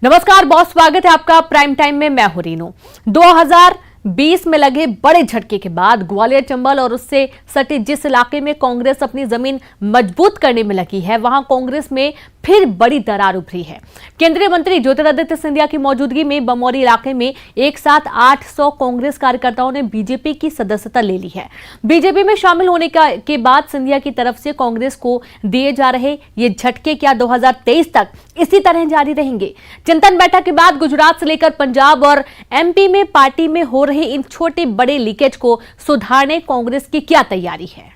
नमस्कार, बहुत स्वागत है आपका प्राइम टाइम में। मैं हूं रीनू। 2020 में लगे बड़े झटके के बाद ग्वालियर, चंबल और उससे सटे जिस इलाके में कांग्रेस अपनी जमीन मजबूत करने में लगी है, वहां कांग्रेस में फिर बड़ी दरार उभरी है। केंद्रीय मंत्री ज्योतिरादित्य सिंधिया की मौजूदगी में बमौरी इलाके में एक साथ 800 कांग्रेस कार्यकर्ताओं ने बीजेपी की सदस्यता ले ली है। बीजेपी में शामिल होने के बाद सिंधिया की तरफ से कांग्रेस को दिए जा रहे ये झटके क्या 2023 तक इसी तरह जारी रहेंगे? चिंतन बैठक के बाद गुजरात से लेकर पंजाब और एमपी में पार्टी में हो रहे इन छोटे बड़े लीकेज को सुधारने कांग्रेस की क्या तैयारी है?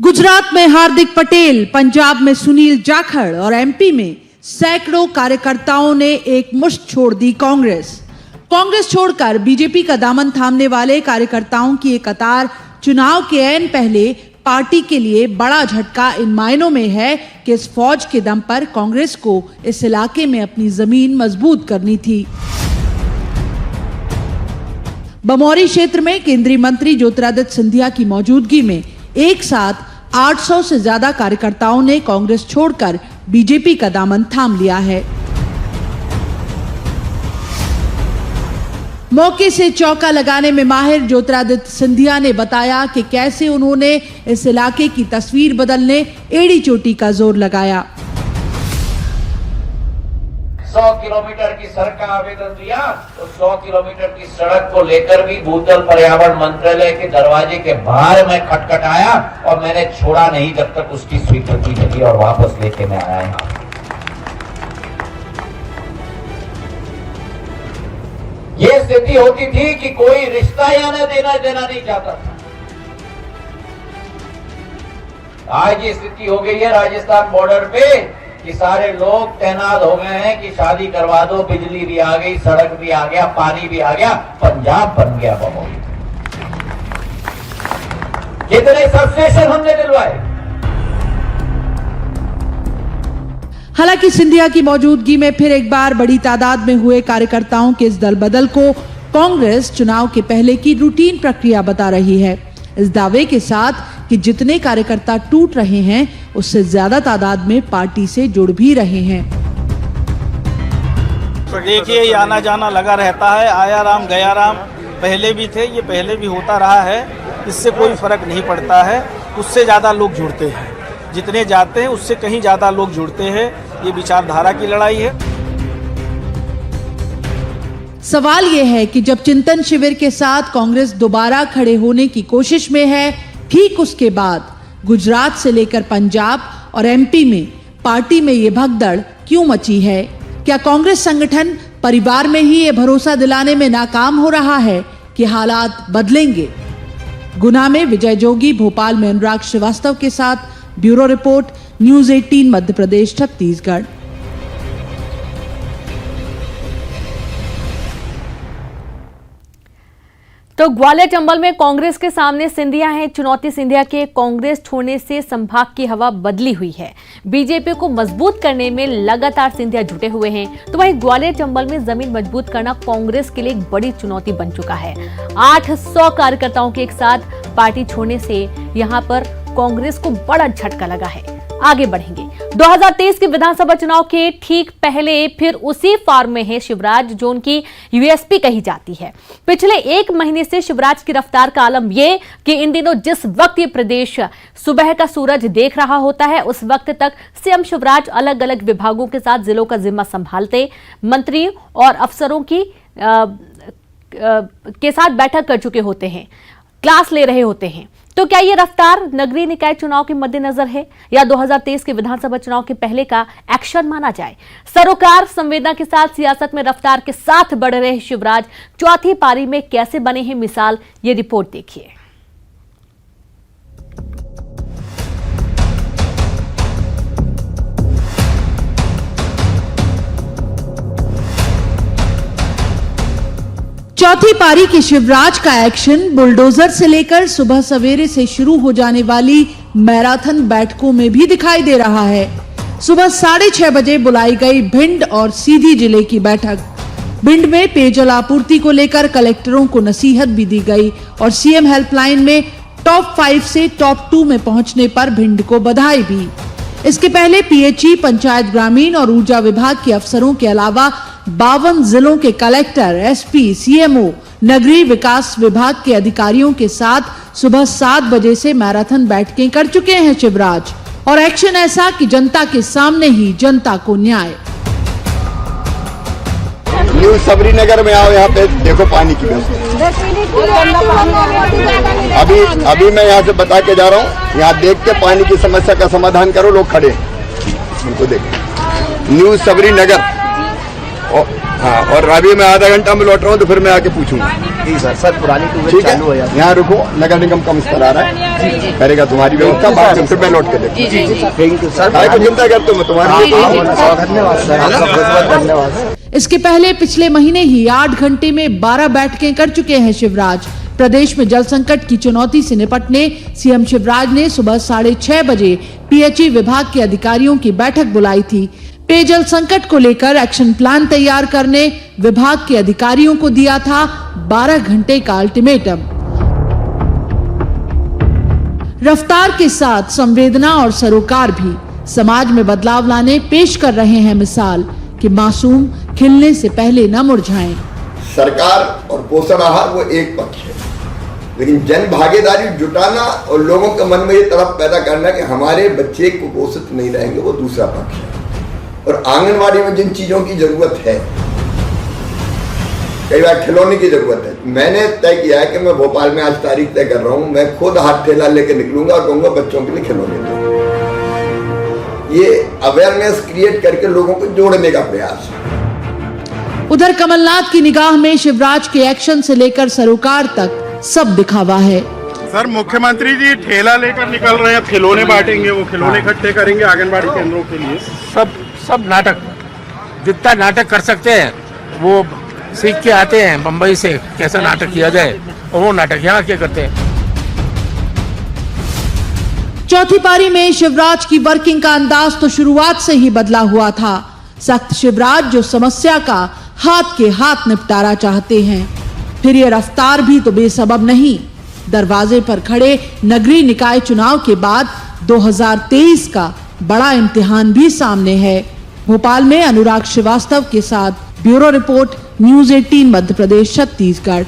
गुजरात में हार्दिक पटेल, पंजाब में सुनील जाखड़ और एमपी में सैकड़ों कार्यकर्ताओं ने एक मुश्त छोड़ दी कांग्रेस छोड़कर बीजेपी का दामन थामने वाले कार्यकर्ताओं की एक कतार चुनाव के ऐन पहले पार्टी के लिए बड़ा झटका इन मायनों में है कि इस फौज के दम पर कांग्रेस को इस इलाके में अपनी जमीन मजबूत करनी थी। बमौरी क्षेत्र में केंद्रीय मंत्री ज्योतिरादित्य सिंधिया की मौजूदगी में एक साथ 800 से ज्यादा कार्यकर्ताओं ने कांग्रेस छोड़कर बीजेपी का दामन थाम लिया है। मौके से चौका लगाने में माहिर ज्योतिरादित्य सिंधिया ने बताया कि कैसे उन्होंने इस इलाके की तस्वीर बदलने एड़ी चोटी का जोर लगाया। 100 किलोमीटर की सड़क का आवेदन दिया तो 100 किलोमीटर की सड़क को लेकर भी भूतल पर्यावरण मंत्रालय के दरवाजे के बाहर मैं खटखटाया और मैंने छोड़ा नहीं जब तक उसकी स्वीकृति नहीं और वापस लेके मैं आया यहाँ। ये स्थिति होती थी कि कोई रिश्ता या न देना नहीं चाहता था। आज ये स्थिति हो गई है राजस्थान बॉर्डर पे कि सारे लोग तैनात हो गए हैं कि शादी करवा दो, बिजली भी आ गई, सड़क भी आ गया, पानी भी आ गया, पंजाब बन गया बमौरी। कितने सबस्टेशन हमने दिलवाए। हालांकि सिंधिया की मौजूदगी में फिर एक बार बड़ी तादाद में हुए कार्यकर्ताओं के इस दल बदल को कांग्रेस चुनाव के पहले की रूटीन प्रक्रिया बता रही है, इस दावे के साथ कि जितने कार्यकर्ता टूट रहे हैं उससे ज्यादा तादाद में पार्टी से जुड़ भी रहे हैं। देखिए, ये आना जाना लगा रहता है, आया राम गया राम। पहले भी थे, ये पहले भी होता रहा है, इससे कोई फर्क नहीं पड़ता है। उससे ज्यादा लोग जुड़ते हैं, जितने जाते हैं उससे कहीं ज्यादा लोग जुड़ते हैं। ये विचारधारा की लड़ाई है। सवाल यह है कि जब चिंतन शिविर के साथ कांग्रेस दोबारा खड़े होने की कोशिश में है, ठीक उसके बाद गुजरात से लेकर पंजाब और एमपी में पार्टी में ये भगदड़ क्यों मची है? क्या कांग्रेस संगठन परिवार में ही ये भरोसा दिलाने में नाकाम हो रहा है कि हालात बदलेंगे? गुना में विजय जोगी, भोपाल में अनुराग श्रीवास्तव के साथ bureau report, news 18 Madhya Pradesh, Chhattisgarh. तो ग्वालियर चंबल में कांग्रेस के सामने सिंधिया है चुनौती। सिंधिया के कांग्रेस छोड़ने से संभाग की हवा बदली हुई है। बीजेपी को मजबूत करने में लगातार सिंधिया जुटे हुए हैं, तो वहीं ग्वालियर चंबल में जमीन मजबूत करना कांग्रेस के लिए एक बड़ी चुनौती बन चुका है। 800 कार्यकर्ताओं के एक साथ पार्टी छोड़ने से यहां पर कांग्रेस को बड़ा झटका लगा है। आगे बढ़ेंगे। 2023 के विधानसभा चुनाव के ठीक पहले फिर उसी फॉर्म में है शिवराज, जो उनकी यूएसपी कही जाती है। पिछले एक महीने से शिवराज की रफ्तार का आलम यह कि इन दिनों जिस वक्त ये प्रदेश सुबह का सूरज देख रहा होता है, उस वक्त तक सीएम शिवराज अलग अलग विभागों के साथ जिलों का जिम्मा संभालते, मंत्री और अफसरों की के साथ बैठक कर चुके होते हैं, क्लास ले रहे होते हैं। तो क्या ये रफ्तार नगरीय निकाय चुनाव के मद्देनजर है या 2023 के विधानसभा चुनाव के पहले का एक्शन माना जाए? सरोकार संवेदना के साथ सियासत में रफ्तार के साथ बढ़ रहे शिवराज चौथी पारी में कैसे बने हैं मिसाल, ये रिपोर्ट देखिए। चौथी पारी की शिवराज का एक्शन बुलडोजर से लेकर सुबह सवेरे से शुरू हो जाने वाली मैराथन बैठकों में भी दिखाई दे रहा है। सुबह 6:30 बजे बुलाई गई भिंड और सीधी जिले की बैठक, भिंड में पेयजल आपूर्ति को लेकर कलेक्टरों को नसीहत भी दी गई और सीएम हेल्पलाइन में टॉप 5 से टॉप 2 में पहुंचने पर भिंड को बधाई भी। इसके पहले पीएचई, पंचायत ग्रामीण और ऊर्जा विभाग के अफसरों के अलावा 52 जिलों के कलेक्टर, एसपी, सीएमओ, नगरीय विकास विभाग के अधिकारियों के साथ सुबह 7 बजे से मैराथन बैठकें कर चुके हैं शिवराज। और एक्शन ऐसा कि जनता के सामने ही जनता को न्याय। न्यू सबरी नगर में आओ, यहाँ पे देखो पानी की व्यवस्था। अभी मैं यहाँ से बता के जा रहा हूँ, यहाँ देख के पानी की समस्या का समाधान करो। लोग खड़े उनको देखो, न्यू सबरी नगर। हाँ, और अभी मैं आधा घंटा में लौट रहा हूँ तो फिर मैं आके पूछूंगा। जी सर पुरानी ठीक है, यहाँ रुको, नगर निगम का मिस्टर आ रहा है, करेगा तुम्हारी व्यवस्था। बाद में फिर मैं लौट के देखूँ। थैंक यू सर, को चिंता करते हो, मैं तुम्हारी धन्यवाद सर, आपका बहुत बहुत धन्यवाद। इसके पहले पिछले महीने ही 8 घंटे में 12 बैठकें कर चुके हैं शिवराज। प्रदेश में जल संकट की चुनौती से निपटने सीएम शिवराज ने सुबह 6:30 बजे पीएचई विभाग के अधिकारियों की बैठक बुलाई थी। पेयजल संकट को लेकर एक्शन प्लान तैयार करने विभाग के अधिकारियों को दिया था 12 घंटे का अल्टीमेटम। रफ्तार के साथ संवेदना और सरोकार भी समाज में बदलाव लाने पेश कर रहे हैं मिसाल कि मासूम खिलने से पहले न मुरझाएं। सरकार और पोषण आहार वो एक पक्ष है, लेकिन जन भागीदारी जुटाना और लोगों के मन में ये तड़प पैदा करना कि हमारे बच्चे कुपोषित नहीं रहेंगे, वो दूसरा पक्ष है। और आंगनवाड़ी में जिन चीजों की जरूरत है, कई बार खिलौने की जरूरत है, मैंने तय किया है कि मैं भोपाल में आज तारीख तय कर रहा हूं, मैं खुद हाथ ठेला लेके निकलूंगा और कहूंगा बच्चों के लिए खिलौने दो। ये अवेयरनेस क्रिएट करके लोगों को जोड़ने का प्रयास है। उधर कमलनाथ की निगाह में शिवराज के एक्शन से लेकर सरोकार तक सब दिखावा है। सर मुख्यमंत्री जी ठेला लेकर निकल रहे हैं, खिलौने बांटेंगे, वो खिलौने इकट्ठे करेंगे आंगनबाड़ी केंद्रों के लिए। सब नाटक, जितना नाटक कर सकते हैं वो सीख के आते हैं बम्बई से, कैसा नाटक किया जाए, और वो नाटक यहाँ क्या करते हैं। चौथी पारी में शिवराज की वर्किंग का अंदाज तो शुरुआत से ही बदला हुआ था। सख्त शिवराज जो समस्या का हाथ के हाथ निपटारा चाहते हैं। फिर ये रफ्तार भी तो बेसबब नहीं। दरवाजे पर खड़े नगरीय निकाय चुनाव के बाद 2023 का बड़ा इम्तिहान भी सामने है। भोपाल में अनुराग श्रीवास्तव के साथ bureau report, news 18 Madhya Pradesh Chhattisgarh.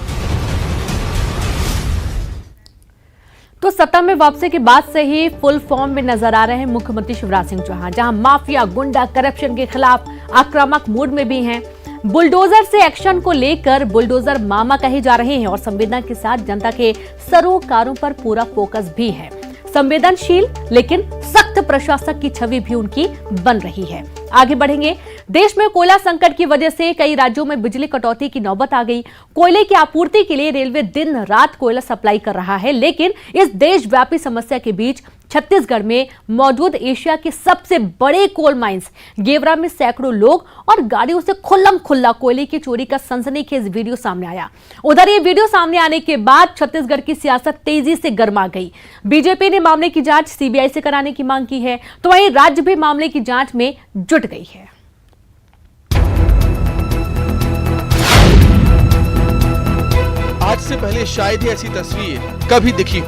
तो सत्ता में वापसी के बाद से ही फुल फॉर्म में नजर आ रहे हैं मुख्यमंत्री शिवराज सिंह चौहान, जहां माफिया, गुंडा, करप्शन के खिलाफ आक्रामक मूड में भी हैं। बुलडोजर से एक्शन को लेकर बुलडोजर मामा कहे जा रहे हैं और संवेदना के साथ जनता के सरोकारों पर पूरा फोकस भी है। संवेदनशील लेकिन सख्त प्रशासक की छवि भी उनकी बन रही है। आगे बढ़ेंगे। देश में कोयला संकट की वजह से कई राज्यों में बिजली कटौती की नौबत आ गई। कोयले की आपूर्ति के लिए रेलवे दिन रात कोयला सप्लाई कर रहा है, लेकिन इस देशव्यापी समस्या के बीच छत्तीसगढ़ में मौजूद एशिया के सबसे बड़े कोल माइंस गेवरा में सैकड़ों लोग और गाड़ियों से खुल्लम खुल्ला कोयले की चोरी का सनसनीखेज वीडियो सामने आया। उधर ये वीडियो सामने आने के बाद छत्तीसगढ़ की सियासत तेजी से गर्मा गई। बीजेपी ने मामले की जांच सीबीआई से कराने की मांग की है, तो वहीं राज्य भी मामले की जांच में जुट गई है। आज से पहले शायद ही ऐसी तस्वीर कभी दिखी हो।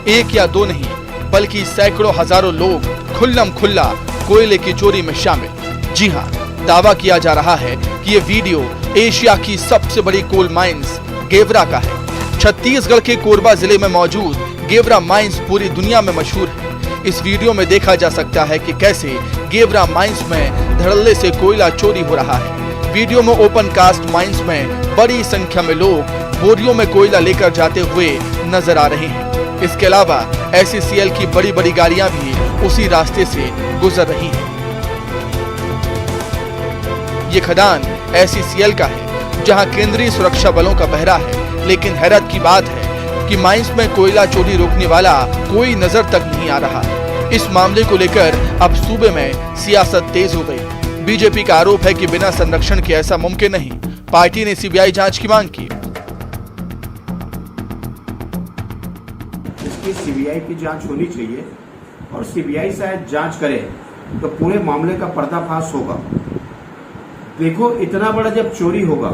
एक या दो नहीं बल्कि सैकड़ों हजारों लोग खुल्लम खुल्ला कोयले की चोरी में शामिल। जी हां, दावा किया जा रहा है कि ये वीडियो एशिया की सबसे बड़ी कोल माइंस गेवरा का है। छत्तीसगढ़ के कोरबा जिले में मौजूद गेवरा माइंस पूरी दुनिया में मशहूर है। इस वीडियो में देखा जा सकता है कि कैसे गेवरा माइंस में धड़ल्ले से कोयला चोरी हो रहा है। वीडियो में ओपन कास्ट माइंस में बड़ी संख्या में लोग बोरियों में कोयला लेकर जाते हुए नजर आ रहे हैं। इसके अलावा SCCL की बड़ी बड़ी गाड़ियां भी उसी रास्ते से गुजर रही हैं। ये खदान SCCL का है, जहां केंद्रीय सुरक्षा बलों का पहरा है। लेकिन हैरत की बात है कि माइंस में कोयला चोरी रोकने वाला कोई नजर तक नहीं आ रहा। इस मामले को लेकर अब सूबे में सियासत तेज हो गई। बीजेपी का आरोप है कि बिना संरक्षण के ऐसा मुमकिन नहीं। पार्टी ने सीबीआई जांच की मांग की। इसकी सीबीआई की जांच होनी चाहिए और सीबीआई शायद जांच करे तो पूरे मामले का पर्दाफाश होगा। देखो, इतना बड़ा जब चोरी होगा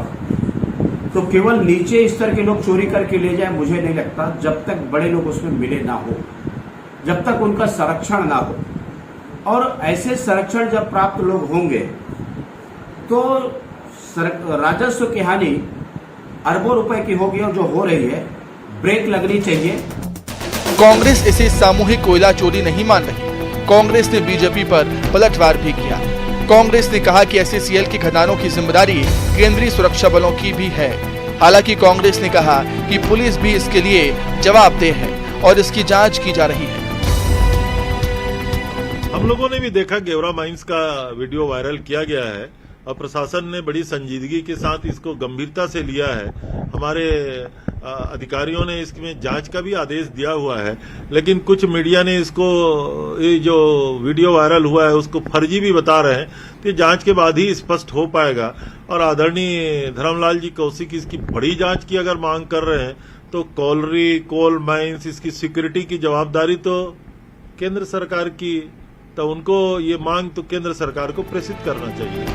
तो केवल नीचे स्तर के लोग चोरी करके ले जाए, मुझे नहीं लगता। जब तक बड़े लोग उसमें मिले ना हो, जब तक उनका संरक्षण ना हो, और ऐसे संरक्षण जब प्राप्त लोग होंगे तो राजस्व की हानि अरबों रुपए की होगी, और जो हो रही है ब्रेक लगनी चाहिए। कांग्रेस इसे सामूहिक कोयला चोरी नहीं मान रही। कांग्रेस ने बीजेपी पर पलटवार भी किया। कांग्रेस ने कहा कि एससीएल की खदानों की जिम्मेदारी केंद्रीय सुरक्षा बलों की भी है। हालांकि कांग्रेस ने कहा कि पुलिस भी इसके लिए जवाबदेह है और इसकी जांच की जा रही है। हम लोगों ने भी देखा गेवरा माइंस का वीडियो वायरल किया गया है और प्रशासन ने बड़ी संजीदगी के साथ इसको गंभीरता से लिया है। हमारे अधिकारियों ने इसमें जांच का भी आदेश दिया हुआ है, लेकिन कुछ मीडिया ने इसको, ये जो वीडियो वायरल हुआ है उसको फर्जी भी बता रहे हैं। कि जांच के बाद ही स्पष्ट हो पाएगा। और आदरणीय धर्मलाल जी कौशिक इसकी बड़ी जांच की अगर मांग कर रहे हैं तो कोल माइंस, इसकी सिक्योरिटी की जवाबदारी तो केंद्र सरकार की, तो उनको ये मांग तो केंद्र सरकार को प्रेषित करना चाहिए।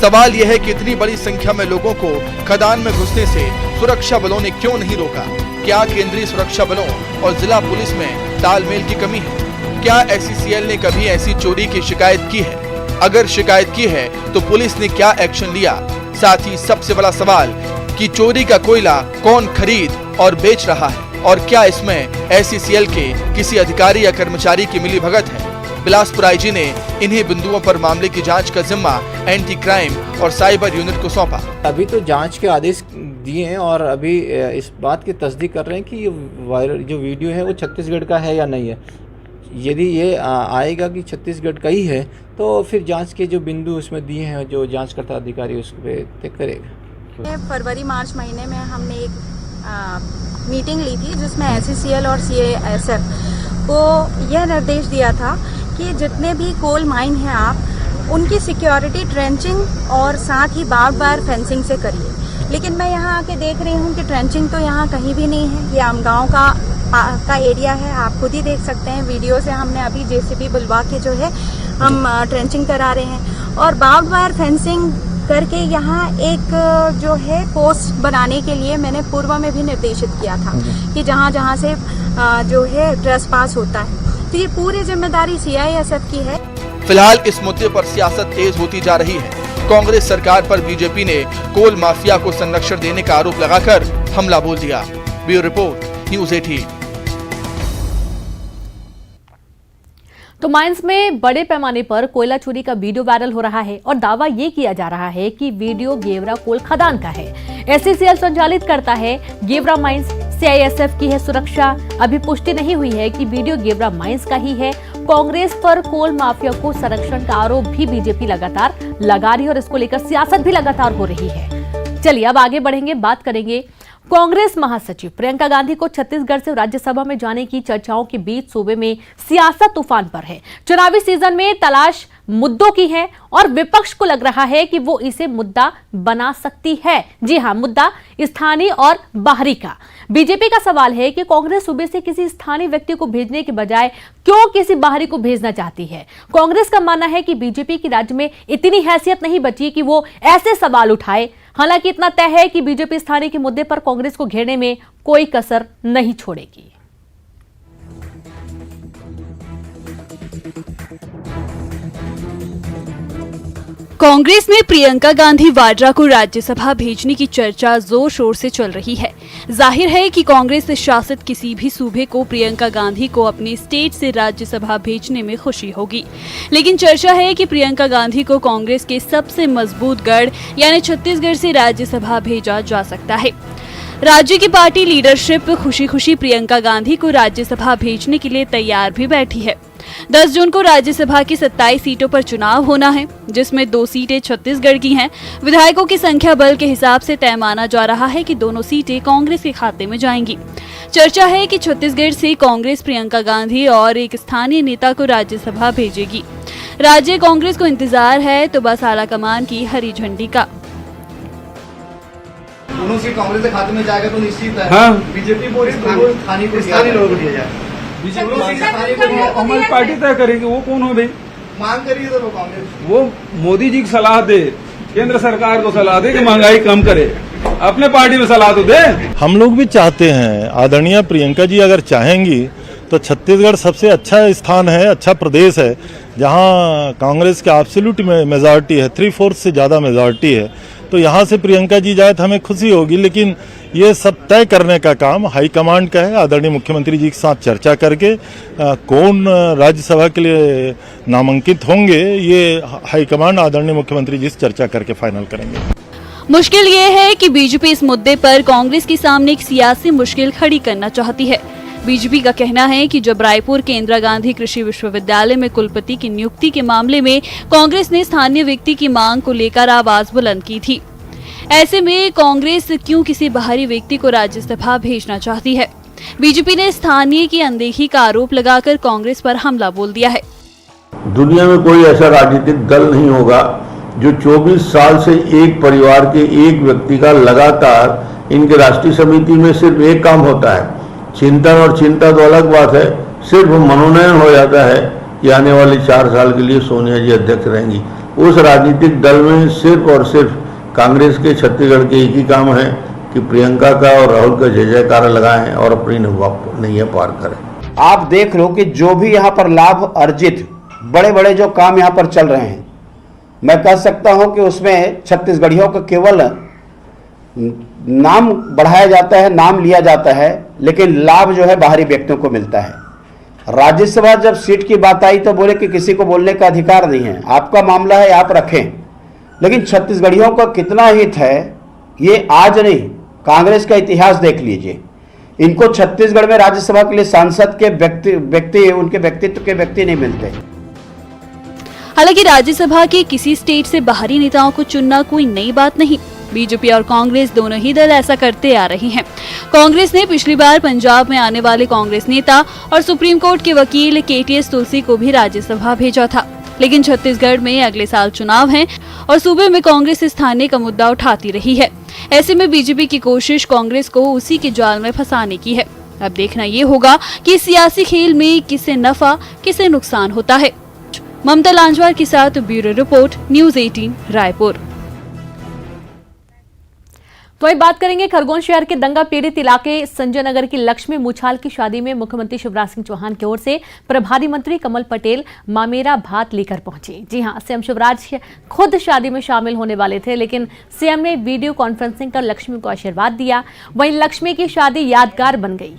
सवाल यह है कि इतनी बड़ी संख्या में लोगों को खदान में घुसने से सुरक्षा बलों ने क्यों नहीं रोका? क्या केंद्रीय सुरक्षा बलों और जिला पुलिस में तालमेल की कमी है? क्या एससीएल ने कभी ऐसी चोरी की शिकायत की है? अगर शिकायत की है तो पुलिस ने क्या एक्शन लिया? साथ ही सबसे बड़ा सवाल कि चोरी का कोयला कौन खरीद और बेच रहा है, और क्या इसमें एससीएल के किसी अधिकारी या कर्मचारी की मिलीभगत है? बिलासपुर आईजी ने इन्हीं बिंदुओं पर मामले की जांच का जिम्मा एंटी क्राइम और साइबर यूनिट को सौंपा। अभी तो जांच के आदेश दिए हैं और अभी इस बात की तस्दीक कर रहे हैं कि ये वायरल जो वीडियो है वो छत्तीसगढ़ का है या नहीं है। यदि ये आएगा कि छत्तीसगढ़ का ही है तो फिर जांच के जो बिंदु उसमें दिए हैं जो जांचकर्ता अधिकारी उस पर तय करेगा। फरवरी मार्च महीने में हमने एक मीटिंग ली थी जिसमें एससीएल और सीआईएसएफ को यह निर्देश दिया था कि जितने भी कोल माइन हैं आप उनकी सिक्योरिटी ट्रेंचिंग और साथ ही बार फेंसिंग से करिए। लेकिन मैं यहाँ आके देख रही हूँ कि ट्रेंचिंग तो यहाँ कहीं भी नहीं है। ये आमगांव का एरिया है, आप खुद ही देख सकते हैं वीडियो से। हमने अभी जेसीबी बुलवा के जो है हम ट्रेंचिंग करा रहे हैं और बार्ब्ड वायर फेंसिंग करके यहाँ एक जो है पोस्ट बनाने के लिए मैंने पूर्व में भी निर्देशित किया था कि जहाँ से जो है ट्रेसपास होता है, तो ये पूरी जिम्मेदारी सीआईएसएफ की है। फिलहाल इस मुद्दे पर सियासत तेज होती जा रही है। कांग्रेस सरकार पर बीजेपी ने कोल माफिया को संरक्षण देने का आरोप लगाकर हमला बोल दिया। Bureau report, news 18। तो माइंस में बड़े पैमाने पर कोयला चोरी का वीडियो वायरल हो रहा है और दावा ये किया जा रहा है कि वीडियो गेवरा कोल खदान का है। एससीएल संचालित करता है गेवरा माइंस, सीआईएसएफ की है सुरक्षा। अभी पुष्टि नहीं हुई है कि वीडियो गेवरा माइंस का ही है। कांग्रेस पर कोल माफिया को संरक्षण का आरोप भी बीजेपी लगातार लगा रही है और इसको लेकर सियासत भी लगातार हो रही है। चलिए अब आगे बढ़ेंगे, बात करेंगे कांग्रेस महासचिव प्रियंका गांधी को छत्तीसगढ़ से राज्यसभा में जाने की चर्चाओं के बीच सूबे में सियासत तूफान पर है। चुनावी सीजन में तलाश मुद्दों की है और विपक्ष को लग रहा है कि वो इसे मुद्दा बना सकती है। जी हां, मुद्दा स्थानीय और बाहरी का। बीजेपी का सवाल है कि कांग्रेस सूबे से किसी स्थानीय व्यक्ति को भेजने के बजाय क्यों किसी बाहरी को भेजना चाहती है। कांग्रेस का मानना है कि बीजेपी की राज्य में इतनी हैसियत नहीं बची कि वो ऐसे सवाल उठाए। हालांकि इतना तय है कि बीजेपी स्थानीय के मुद्दे पर कांग्रेस को घेरने में कोई कसर नहीं छोड़ेगी। कांग्रेस में प्रियंका गांधी वाड्रा को राज्यसभा भेजने की चर्चा जोर शोर से चल रही है। जाहिर है कि कांग्रेस शासित किसी भी सूबे को प्रियंका गांधी को अपने स्टेट से राज्यसभा भेजने में खुशी होगी। लेकिन चर्चा है कि प्रियंका गांधी को कांग्रेस के सबसे मजबूत गढ़ यानी छत्तीसगढ़ से राज्यसभा भेजा जा सकता है। राज्य की पार्टी लीडरशिप खुशी खुशी प्रियंका गांधी को राज्यसभा भेजने के लिए तैयार भी बैठी है। 10 जून को राज्यसभा की 27 सीटों पर चुनाव होना है, जिसमें 2 सीटें छत्तीसगढ़ की हैं। विधायकों की संख्या बल के हिसाब से तय माना जा रहा है कि दोनों सीटें कांग्रेस के खाते में जाएंगी। चर्चा है कि छत्तीसगढ़ से कांग्रेस प्रियंका गांधी और एक स्थानीय नेता को राज्यसभा भेजेगी। राज्य कांग्रेस को इंतजार है तो बस आलाकमान की हरी झंडी का। दोनों सीट कांग्रेस के खाते में जाएगा तो निश्चित है। हाँ। बीजेपी बोल स्थानीय लोगों को दिया जाए। हमारी पार्टी तय करेगी, वो कौन हो भाई? मांग करिए तो कांग्रेस वो मोदी जी की सलाह दे केंद्र सरकार को सलाह दे कि महंगाई कम करे, अपने पार्टी में सलाह तो दे। हम लोग भी चाहते हैं, आदरणीय प्रियंका जी अगर चाहेंगी तो छत्तीसगढ़ सबसे अच्छा स्थान है, अच्छा प्रदेश है, जहां कांग्रेस की एब्सोल्यूट मेजॉरिटी है, 3/4 से ज़्यादा मेजॉरिटी है। तो यहाँ से प्रियंका जी जाए तो हमें खुशी होगी, लेकिन ये सब तय करने का काम हाईकमांड का है। आदरणीय मुख्यमंत्री जी के साथ चर्चा करके कौन राज्यसभा के लिए नामांकित होंगे, ये हाईकमांड आदरणीय मुख्यमंत्री जी से चर्चा करके फाइनल करेंगे। मुश्किल ये है कि बीजेपी इस मुद्दे पर कांग्रेस के सामने एक सियासी मुश्किल खड़ी करना चाहती है। बीजेपी का कहना है कि जब रायपुर के इंदिरा गांधी कृषि विश्वविद्यालय में कुलपति की नियुक्ति के मामले में कांग्रेस ने स्थानीय व्यक्ति की मांग को लेकर आवाज बुलंद की थी, ऐसे में कांग्रेस क्यों किसी बाहरी व्यक्ति को राज्यसभा भेजना चाहती है? बीजेपी ने स्थानीय की अनदेखी का आरोप लगाकर कांग्रेस पर हमला बोल दिया है। दुनिया में कोई ऐसा राजनीतिक दल नहीं होगा जो 24 साल से एक परिवार के एक व्यक्ति का लगातार, इनके राष्ट्रीय समिति में सिर्फ एक काम होता है, चिंतन, और चिंता तो अलग बात है, सिर्फ मनोनयन हो जाता है कि आने वाले 4 साल के लिए सोनिया जी अध्यक्ष रहेंगी। उस राजनीतिक दल में सिर्फ और सिर्फ कांग्रेस के छत्तीसगढ़ के एक ही काम है कि प्रियंका का और राहुल का जय जयकार लगाएं और अपनी नैया पार करें। आप देख लो कि जो भी यहाँ पर लाभ अर्जित, बड़े बड़े जो काम यहाँ पर चल रहे हैं, मैं कह सकता हूँ कि उसमें छत्तीसगढ़ियों का केवल नाम बढ़ाया जाता है, नाम लिया जाता है, लेकिन लाभ जो है बाहरी व्यक्तियों को मिलता है। राज्यसभा जब सीट की बात आई तो बोले कि किसी को बोलने का अधिकार नहीं है, आपका मामला है आप रखें, लेकिन छत्तीसगढ़ियों का कितना हित है ये आज नहीं, कांग्रेस का इतिहास देख लीजिए। इनको छत्तीसगढ़ में राज्यसभा के लिए सांसद के व्यक्ति उनके व्यक्तित्व के व्यक्ति नहीं मिलते। हालांकि राज्यसभा के किसी स्टेट से बाहरी नेताओं को चुनना कोई नई बात नहीं, बीजेपी और कांग्रेस दोनों ही दल ऐसा करते आ रही हैं। कांग्रेस ने पिछली बार पंजाब में आने वाले कांग्रेस नेता और सुप्रीम कोर्ट के वकील KTS तुलसी को भी राज्यसभा भेजा था, लेकिन छत्तीसगढ़ में अगले साल चुनाव हैं और सूबे में कांग्रेस स्थानीय का मुद्दा उठाती रही है। ऐसे में बीजेपी की कोशिश कांग्रेस को उसी के जाल में फंसाने की है। अब देखना ये होगा कि इस सियासी खेल में किसे नफा किसे नुकसान होता है। ममता लांजवार के साथ ब्यूरो रिपोर्ट, न्यूज़ 18 रायपुर। वही बात करेंगे खरगोन शहर के दंगा पीड़ित इलाके संजय नगर की लक्ष्मी मुछाल की शादी में मुख्यमंत्री शिवराज सिंह चौहान की ओर से प्रभारी मंत्री कमल पटेल मामेरा भात लेकर पहुंचे। जी हां, सीएम शिवराज खुद शादी में शामिल होने वाले थे, लेकिन सीएम ने वीडियो कॉन्फ्रेंसिंग कर लक्ष्मी को आशीर्वाद दिया। वहीं लक्ष्मी की शादी यादगार बन गई।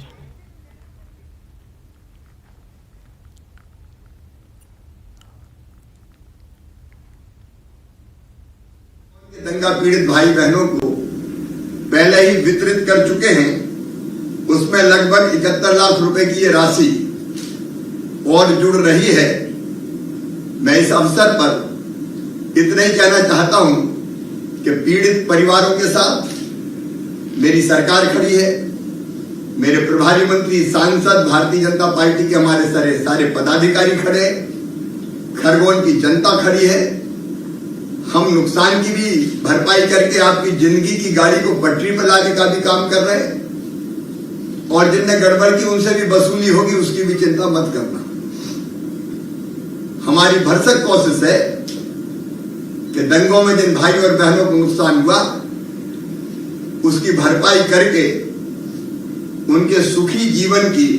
दंगा पीड़ित भाई बहनों को पहले ही वितरित कर चुके हैं, उसमें लगभग 71 लाख रुपए की ये राशि और जुड़ रही है। मैं इस अवसर पर इतना ही कहना चाहता हूं कि पीड़ित परिवारों के साथ मेरी सरकार खड़ी है, मेरे प्रभारी मंत्री, सांसद, भारतीय जनता पार्टी के हमारे सारे पदाधिकारी खड़े हैं, खरगोन की जनता खड़ी है। हम नुकसान की भी भरपाई करके आपकी जिंदगी की गाड़ी को पटरी पर लाने का भी काम कर रहे हैं, और जिनने गड़बड़ की उनसे भी वसूली होगी, उसकी भी चिंता मत करना। हमारी भरसक कोशिश है कि दंगों में जिन भाई और बहनों को नुकसान हुआ उसकी भरपाई करके उनके सुखी जीवन की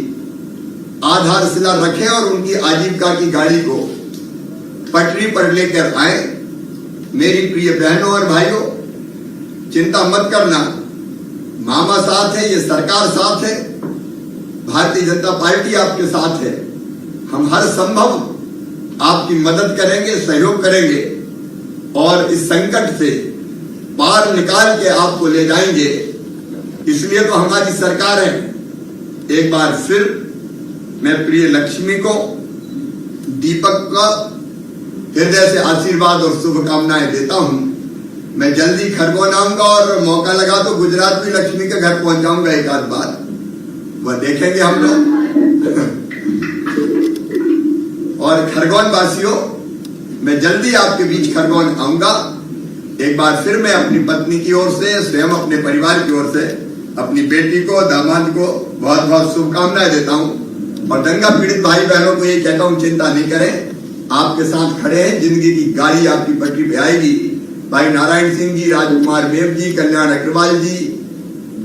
आधारशिला रखें और उनकी आजीविका की गाड़ी को पटरी पर लेकर आए। मेरी प्रिय बहनों और भाइयों, चिंता मत करना, मामा साथ है, ये सरकार साथ है, भारतीय जनता पार्टी आपके साथ है। हम हर संभव आपकी मदद करेंगे, सहयोग करेंगे और इस संकट से पार निकाल के आपको ले जाएंगे। इसलिए तो हमारी सरकार है। एक बार फिर मैं प्रिय लक्ष्मी को, दीपक का हृदय से आशीर्वाद और शुभकामनाएं देता हूं। मैं जल्दी खरगोन आऊंगा और मौका लगा तो गुजरात भी लक्ष्मी के घर पहुंच जाऊंगा एक आध बार, वह देखेंगे हम लोग। और खरगोन वासियों, मैं जल्दी आपके बीच खरगोन आऊंगा। एक बार फिर मैं अपनी पत्नी की ओर से, स्वयं अपने परिवार की ओर से अपनी बेटी को, दामाद को बहुत बहुत शुभकामनाएं देता हूं। और दंगा पीड़ित भाई बहनों को ये कहता हूं, चिंता नहीं करें, आपके साथ खड़े हैं। जिंदगी की गाड़ी आपकी पटरी पे आएगी भाई नारायण सिंह जी, राजकुमार बेब जी, कल्याण अग्रवाल जी,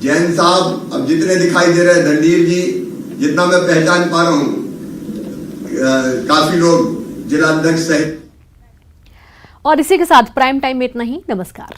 जैन साहब, अब जितने दिखाई दे रहे हैं, धनवीर जी, जितना मैं पहचान पा रहा हूँ, काफी लोग जिला अध्यक्ष सहित। और इसी के साथ प्राइम टाइम में इतना ही। नमस्कार।